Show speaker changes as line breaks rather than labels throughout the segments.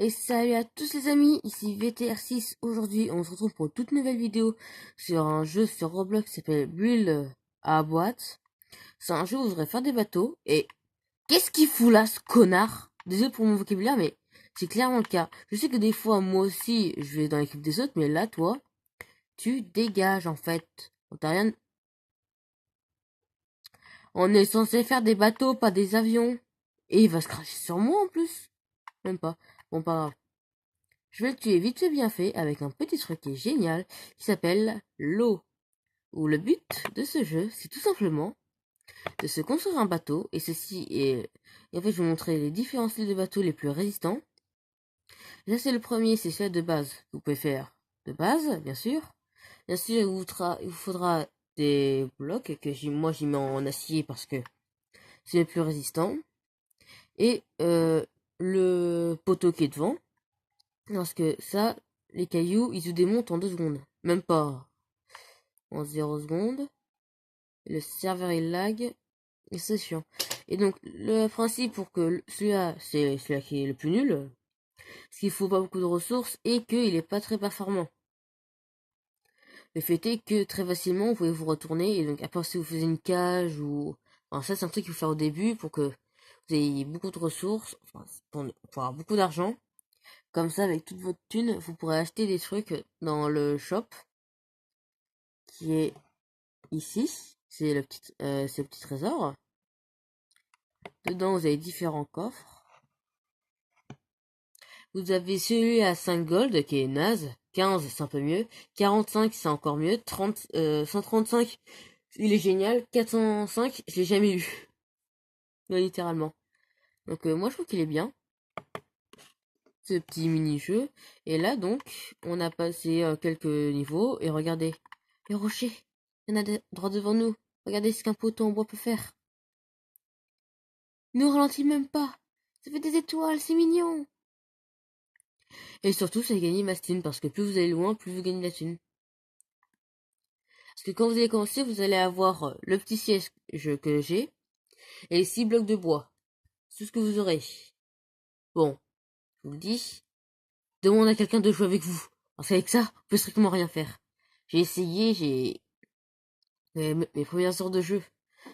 Et salut à tous les amis, ici VTR6. Aujourd'hui, on se retrouve pour une toute nouvelle vidéo sur un jeu sur Roblox qui s'appelle Build à boîte. C'est un jeu où vous devrez faire des bateaux. Et qu'est-ce qu'il fout là, ce connard? Désolé pour mon vocabulaire, mais c'est clairement le cas. Je sais que des fois, moi aussi, je vais dans l'équipe des autres, mais là, toi, tu dégages en fait. T'as rien. On est censé faire des bateaux, pas des avions. Et il va se cracher sur moi en plus. Même pas. Bon, pas grave. Je vais le tuer vite fait bien fait avec un petit truc qui est génial qui s'appelle l'eau. Où le but de ce jeu, c'est tout simplement de se construire un bateau et et en fait je vais vous montrer les différents styles de bateaux les plus résistants. Là c'est le premier, c'est celui de base. Vous pouvez faire de base, bien sûr. Bien sûr, il vous faudra des blocs que moi j'y mets en acier parce que c'est le plus résistant. Et le poteau qui est devant. Parce que ça, les cailloux, ils se démontent en 2 secondes. Même pas en 0 secondes. Le serveur il lag. Et c'est chiant. Et donc, le principe pour que celui-là, c'est celui-là qui est le plus nul. Parce qu'il faut pas beaucoup de ressources et qu'il est pas très performant. Le fait est que très facilement, vous pouvez vous retourner. Et donc, à part si vous faisiez une cage ou... Alors ça, c'est un truc qu'il faut faire au début pour que vous ayez beaucoup de ressources. Enfin, pour avoir beaucoup d'argent. Comme ça, avec toute votre thune, vous pourrez acheter des trucs dans le shop. Qui est ici. C'est le petit trésor. Dedans, vous avez différents coffres. Vous avez celui à 5 gold qui est naze. 15, c'est un peu mieux. 45, c'est encore mieux. 135, il est génial. 405, je l'ai jamais eu. Ouais, littéralement. Donc moi je trouve qu'il est bien. Ce petit mini-jeu. Et là donc, on a passé quelques niveaux. Et regardez. Les rochers. Il y en a droit devant nous. Regardez ce qu'un poteau en bois peut faire. Ne ralentit même pas. Ça fait des étoiles, c'est mignon. Et surtout, ça gagne ma thune, parce que plus vous allez loin, plus vous gagnez de la thune. Parce que quand vous allez commencer, vous allez avoir le petit siège que j'ai, et les 6 blocs de bois. C'est tout ce que vous aurez. Bon, je vous le dis, demande à quelqu'un de jouer avec vous. Parce qu'avec ça, on peut strictement rien faire. J'ai essayé, mes premières heures de jeu,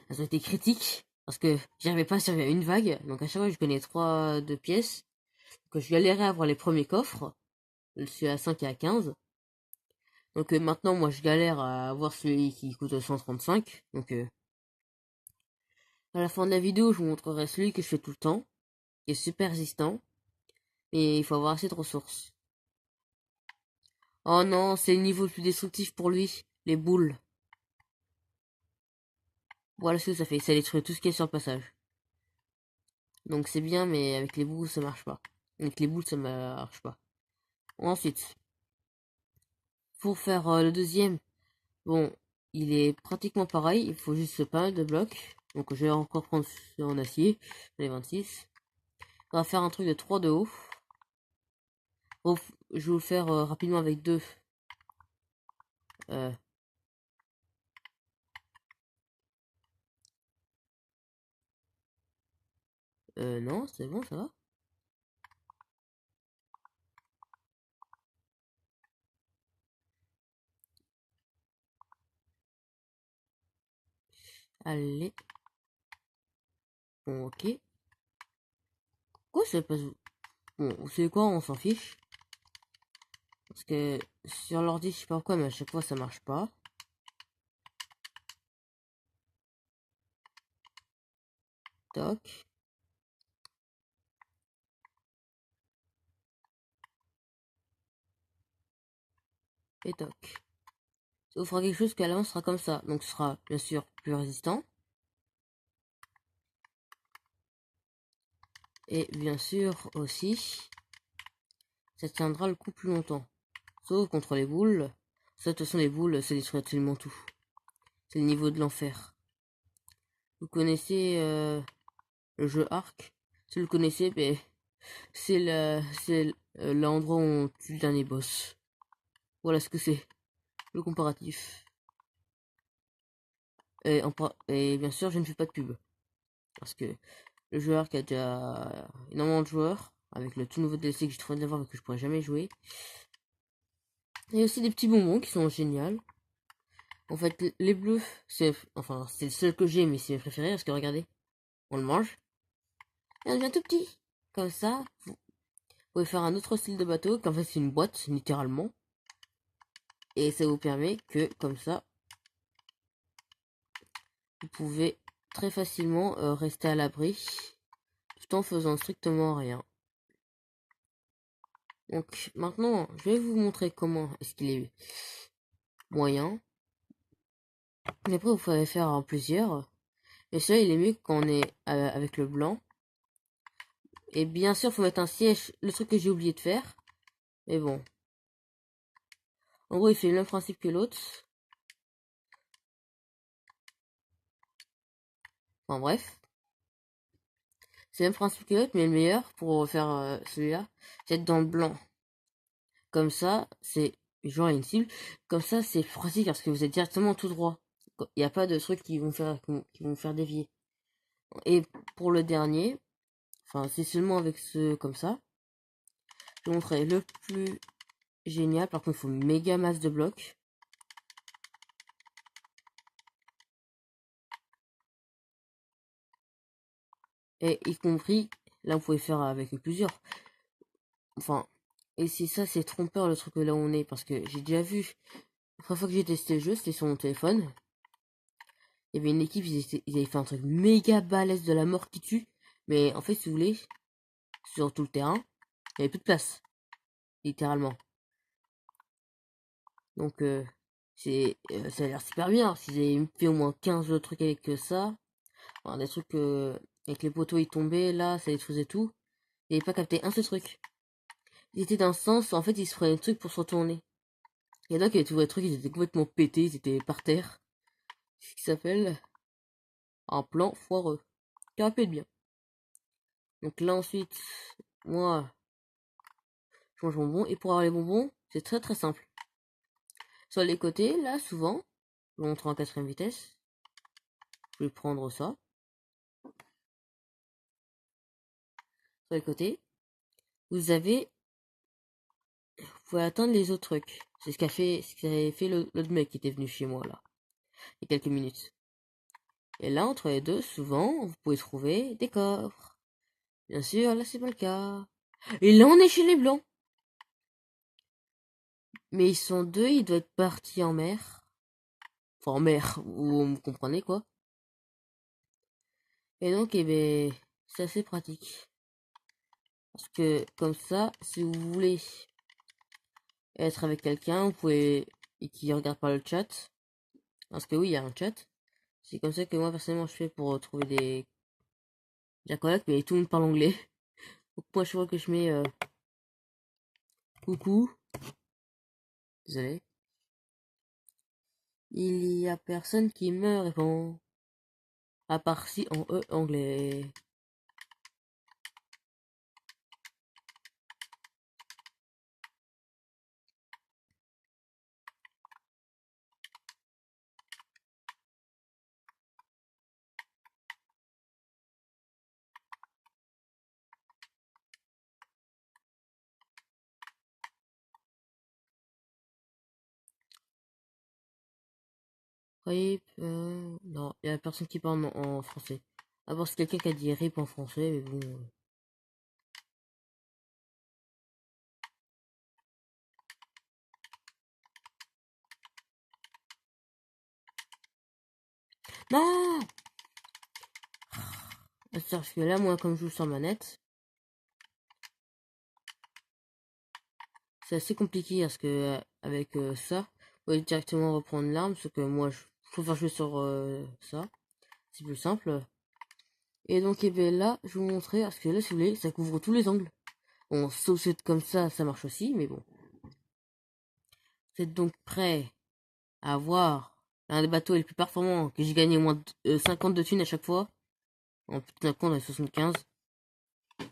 elles ont été critiques, parce que j'arrivais pas à survivre à une vague, donc à chaque fois je connais 3 de pièces, que je galérais à avoir les premiers coffres, celui à 5 et à 15. Donc maintenant, moi, je galère à avoir celui qui coûte 135. Donc à la fin de la vidéo, je vous montrerai celui que je fais tout le temps, qui est super résistant, et il faut avoir assez de ressources. Oh non, c'est le niveau le plus destructif pour lui, les boules. Voilà ce que ça fait, ça détruit tout ce qui est sur le passage. Donc c'est bien, mais avec les boules, ça marche pas. Avec les boules, ça marche pas. Ensuite, pour faire le deuxième, bon, il est pratiquement pareil, il faut juste pas mal de blocs. Donc je vais encore prendre celui en acier, les 26. On va faire un truc de 3 de haut. Bon, je vais vous le faire rapidement avec 2. Euh, non, c'est bon, ça va. Allez. Bon, ok. Quoi, ça passe... Bon, vous savez quoi, on s'en fiche. Parce que sur l'ordi, je sais pas pourquoi, mais à chaque fois, ça marche pas. Toc. Et toc. Ça vous fera quelque chose qui à l'avance sera comme ça. Donc ce sera, bien sûr, plus résistant. Et bien sûr, aussi, ça tiendra le coup plus longtemps. Sauf contre les boules. Ça, de toute façon, les boules, ça détruit absolument tout. C'est le niveau de l'enfer. Vous connaissez le jeu Ark? Si vous le connaissez, ben, c'est l'endroit où on tue le dernier boss. Voilà ce que c'est. Le comparatif. Et bien sûr, je ne fais pas de pub. Parce que le jeu Ark a déjà énormément de joueurs. avec le tout nouveau DLC que j'ai trop d'avoir mais que je pourrais jamais jouer. Il y a aussi des petits bonbons qui sont géniaux. En fait, les bleus, c'est le seul que j'ai, mais c'est mes préférés parce que regardez, on le mange. Et on devient tout petit. Comme ça, vous pouvez faire un autre style de bateau, qu'en fait c'est une boîte, littéralement. Et ça vous permet que, comme ça, vous pouvez très facilement rester à l'abri, tout en faisant strictement rien. Donc maintenant, je vais vous montrer comment est-ce qu'il est moyen. Et après, vous pouvez faire en plusieurs. Et celui-là, il est mieux quand on est avec le blanc. Et bien sûr, faut mettre un siège, le truc que j'ai oublié de faire. Mais bon. En gros, il fait le même principe que l'autre. Enfin bref. C'est le même principe que l'autre, mais le meilleur pour faire celui-là, c'est être dans le blanc. Comme ça, c'est genre une cible. Comme ça, c'est pratique parce que vous êtes directement tout droit. Il n'y a pas de trucs qui vont faire dévier. Et pour le dernier, enfin c'est seulement avec ce comme ça. Je vais montrer le plus génial. Par contre, il faut une méga masse de blocs. Et y compris, là, vous pouvez faire avec plusieurs. Enfin, et si ça, c'est trompeur le truc là où on est. Parce que j'ai déjà vu, la première fois que j'ai testé le jeu, c'était sur mon téléphone. Il y avait une équipe, ils avaient fait un truc méga balèze de la mort qui tue. Mais en fait, si vous voulez, sur tout le terrain, il n'y avait plus de place. Littéralement. Donc, ça a l'air super bien. S'ils avaient fait au moins 15 autres trucs avec ça. Enfin, des trucs avec les poteaux, ils tombaient, là, ça détruisait tout. Ils n'avaient pas capté un seul truc. Ils étaient d'un sens, en fait, ils se prenaient le truc pour se retourner. Et donc, il y avait tous les trucs, ils étaient complètement pétés, ils étaient par terre. Ce qui s'appelle un plan foireux. Qui aurait pu être bien. Donc là, ensuite, moi, je mange bonbons. Et pour avoir les bonbons, c'est très très simple. Sur les côtés, là, souvent, je vous montre en 4ème vitesse. Je vais prendre ça. Sur les côtés, vous avez, vous pouvez atteindre les autres trucs. C'est ce qu'avait fait l'autre mec qui était venu chez moi, là, il y a quelques minutes. Et là, entre les deux, souvent, vous pouvez trouver des coffres. Bien sûr, là, c'est pas le cas. Et là, on est chez les blancs. Mais ils sont deux, ils doivent être partis en mer. Enfin, en mer, vous comprenez, quoi. Et donc, eh ben, c'est assez pratique. Parce que, comme ça, si vous voulez être avec quelqu'un, vous pouvez, et qui regarde pas le chat. Parce que oui, il y a un chat. C'est comme ça que moi, personnellement, je fais pour trouver des colocs, mais tout le monde parle anglais. Donc, moi, je vois que je mets, coucou. Désolé. Il y a personne qui me répond. À part si en anglais. Rip, non, il y a personne qui parle en français. À part c'est quelqu'un qui a dit rip en français, mais bon. Non! Parce que là, moi, comme je joue sur manette, c'est assez compliqué parce que avec ça, vous pouvez directement reprendre l'arme, ce que moi, je préfère jouer sur ça. C'est plus simple. Et donc, et ben là, je vais vous montrer, parce que là, si vous voulez, ça couvre tous les angles. Bon, sauf c'est comme ça marche aussi, mais bon. Vous êtes donc prêt à voir l'un des bateaux les plus performants, que j'ai gagné au moins 50 de thunes à chaque fois. En putain compte, on est 75.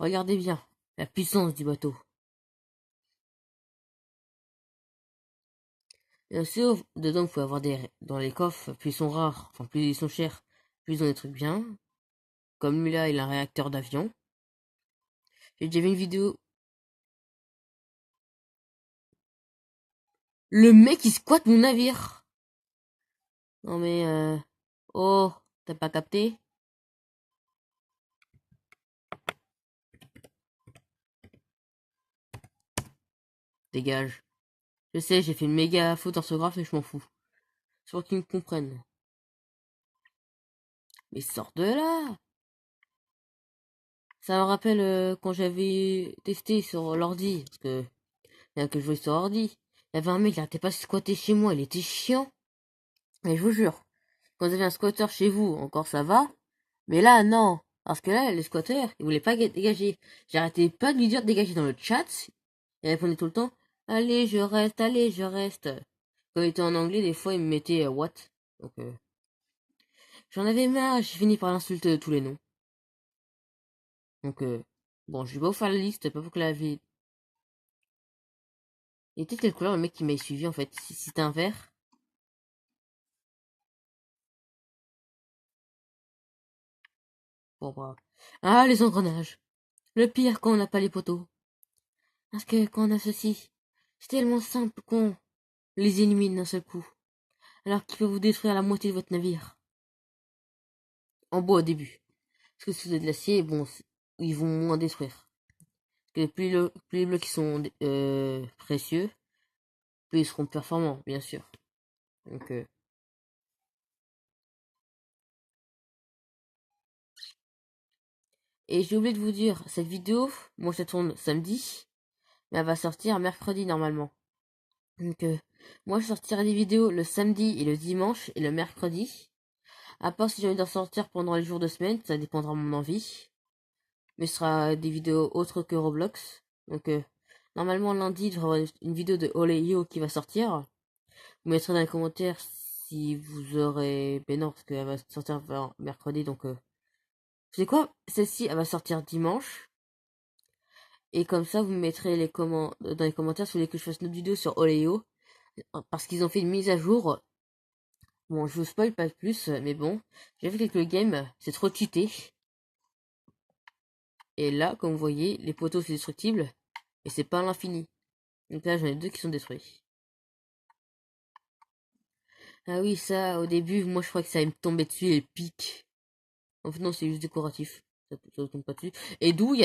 Regardez bien la puissance du bateau. Bien sûr, dedans, vous pouvez avoir dans les coffres, plus ils sont rares, enfin plus ils sont chers, plus ils ont des trucs bien. Comme lui là, il a un réacteur d'avion. J'ai déjà vu une vidéo. Le mec, il squatte mon navire. Non mais, oh, t'as pas capté? Dégage. Je sais, j'ai fait une méga faute d'orthographe et je m'en fous. C'est pour qu'ils me comprennent. Mais sors de là! Ça me rappelle quand j'avais testé sur l'ordi, parce que bien que je jouais sur ordi. Il y avait un mec qui arrêtait pas de squatter chez moi, il était chiant. Mais je vous jure, quand vous avez un squatter chez vous, encore ça va. Mais là, non. Parce que là, le squatter, il voulait pas dégager. J'arrêtais pas de lui dire de dégager dans le chat. Il répondait tout le temps, allez, je reste. Quand il était en anglais, des fois, il me mettait what. Donc, j'en avais marre, j'ai fini par l'insulter de tous les noms. Donc, bon, je vais pas vous faire la liste, pas pour que la vie. Il était quelle couleur le mec qui m'a suivi en fait? Si c'était un vert. Bon, bah. Ah, les engrenages. Le pire quand on n'a pas les poteaux. Parce que quand on a ceci, c'est tellement simple qu'on les élimine d'un seul coup. Alors qu'ils peuvent vous détruire la moitié de votre navire. En bois au début. Parce que si vous avez de l'acier, bon, ils vont moins détruire. Parce que plus les blocs sont précieux, plus ils seront performants, bien sûr. Donc, et j'ai oublié de vous dire, cette vidéo, moi je la tourne samedi, mais elle va sortir mercredi normalement. Donc, moi je sortirai des vidéos le samedi et le dimanche et le mercredi. À part si j'ai envie d'en sortir pendant les jours de semaine, ça dépendra de mon envie. Mais ce sera des vidéos autres que Roblox. Donc, normalement lundi, il y aura une vidéo de Oleio qui va sortir. Vous mettrez dans les commentaires si vous aurez... Ben non, parce qu'elle va sortir mercredi, donc... Vous savez quoi? Celle-ci, elle va sortir dimanche. Et comme ça, vous mettrez dans les commentaires si vous voulez que je fasse une autre vidéo sur Oleio. Parce qu'ils ont fait une mise à jour. Bon, je vous spoil pas plus, mais bon. J'ai fait quelques games, c'est trop cheaté. Et là, comme vous voyez, les poteaux c'est destructible. Et c'est pas à l'infini. Donc là, j'en ai deux qui sont détruits. Ah oui, ça, au début, moi je crois que ça allait me tomber dessus et pique. En fait, non, c'est juste décoratif. Ça tombe pas dessus. Et d'où il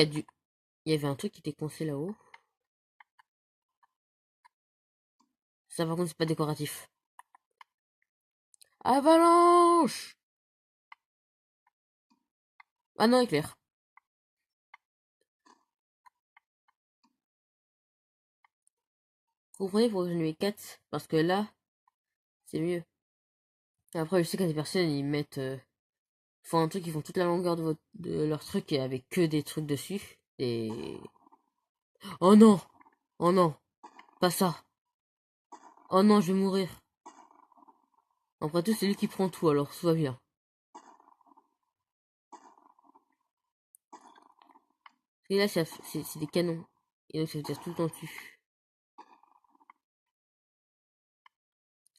y avait un truc qui était coincé là-haut. Ça, par contre, c'est pas décoratif. Avalanche! Ah non, éclair. Vous comprenez pourquoi j'en ai 4? Parce que là, c'est mieux. Et après, je sais qu'il y a des personnes, ils mettent... font un truc, ils font toute la longueur de leur truc et avec que des trucs dessus. Et... Oh non! Oh non! Pas ça! Oh non, je vais mourir. Après tout, c'est lui qui prend tout, alors tout va bien. Et là, c'est des canons. Et donc, ça veut dire tout le temps dessus.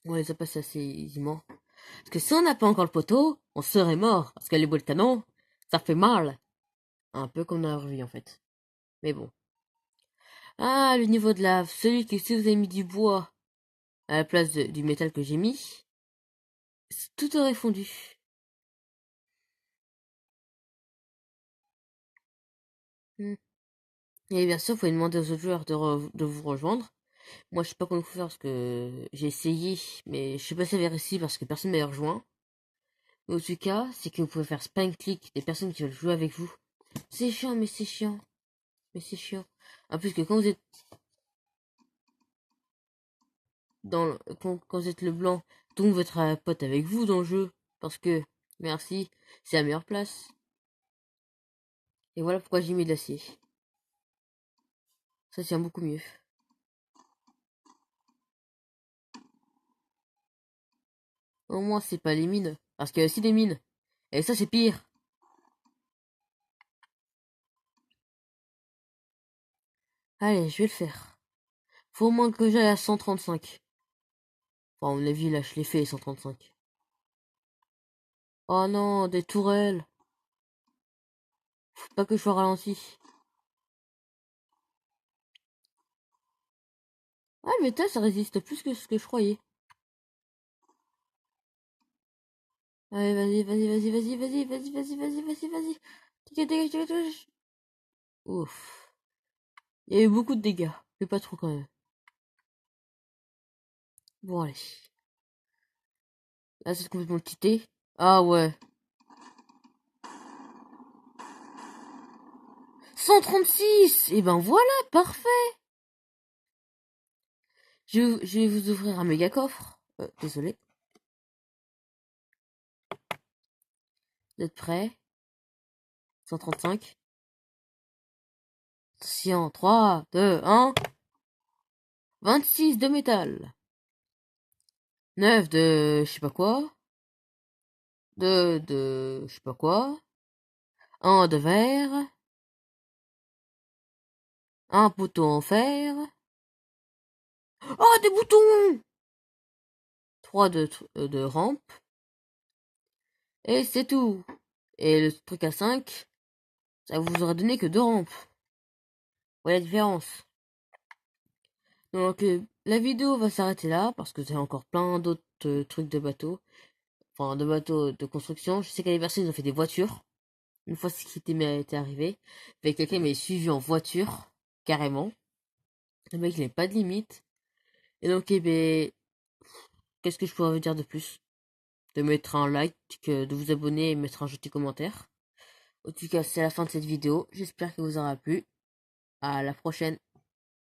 On les a passés assez aisément. Parce que si on n'a pas encore le poteau, on serait mort. Parce que les boules de canon, ça fait mal. Un peu comme dans la vraie vie, en fait. Mais bon. Ah, le niveau de lave. Celui que si vous avez mis du bois à la place du métal que j'ai mis, tout aurait fondu. Hmm. Et bien sûr, vous pouvez demander aux autres joueurs de vous rejoindre. Moi, je sais pas comment faire parce que j'ai essayé, mais je sais pas si ça avait réussi parce que personne m'a rejoint. Mais en tout cas, c'est que vous pouvez faire spam click des personnes qui veulent jouer avec vous. C'est chiant, mais c'est chiant. Mais c'est chiant. En plus que quand vous êtes quand vous êtes le blanc, tout le monde veut être pote avec vous dans le jeu. Parce que, merci, c'est la meilleure place. Et voilà pourquoi j'ai mis de l'acier. Ça tient beaucoup mieux. Au moins, c'est pas les mines. Parce qu'il y a aussi des mines. Et ça, c'est pire. Allez, je vais le faire. Faut au moins que j'aille à 135. Enfin, à mon avis, là, je l'ai fait, 135. Oh non, des tourelles. Faut pas que je sois ralenti. Ah, mais ça résiste plus que ce que je croyais. Allez, vas-y. Dégage. Ouf. Il y a eu beaucoup de dégâts, mais pas trop quand même. Bon, allez. Là, c'est complètement quitté. Ah ouais. 136. Et ben voilà, parfait. Je vais vous ouvrir un méga coffre. Désolé. Vous êtes prêts? 135. Attention, 3, 2, 1. 26 de métal. 9 de je sais pas quoi. 2 de je sais pas quoi. 1 de verre. Un poteau en fer. Oh, des boutons! 3 de rampe. Et c'est tout. Et le truc à 5, ça vous aura donné que 2 rampes. Voilà la différence. Donc, la vidéo va s'arrêter là, parce que j'ai encore plein d'autres trucs de bateaux. Enfin, de bateaux de construction. Je sais qu'à l'anniversaire, ils ont fait des voitures. Une fois ce qui était arrivé. Avec quelqu'un m'avait suivi en voiture. Carrément. Le mec, il n'avait pas de limite. Et donc, eh ben, qu'est-ce que je pourrais vous dire de plus? De mettre un like, de vous abonner et mettre un joli commentaire. En tout cas, c'est la fin de cette vidéo. J'espère qu'elle vous aura plu. À la prochaine.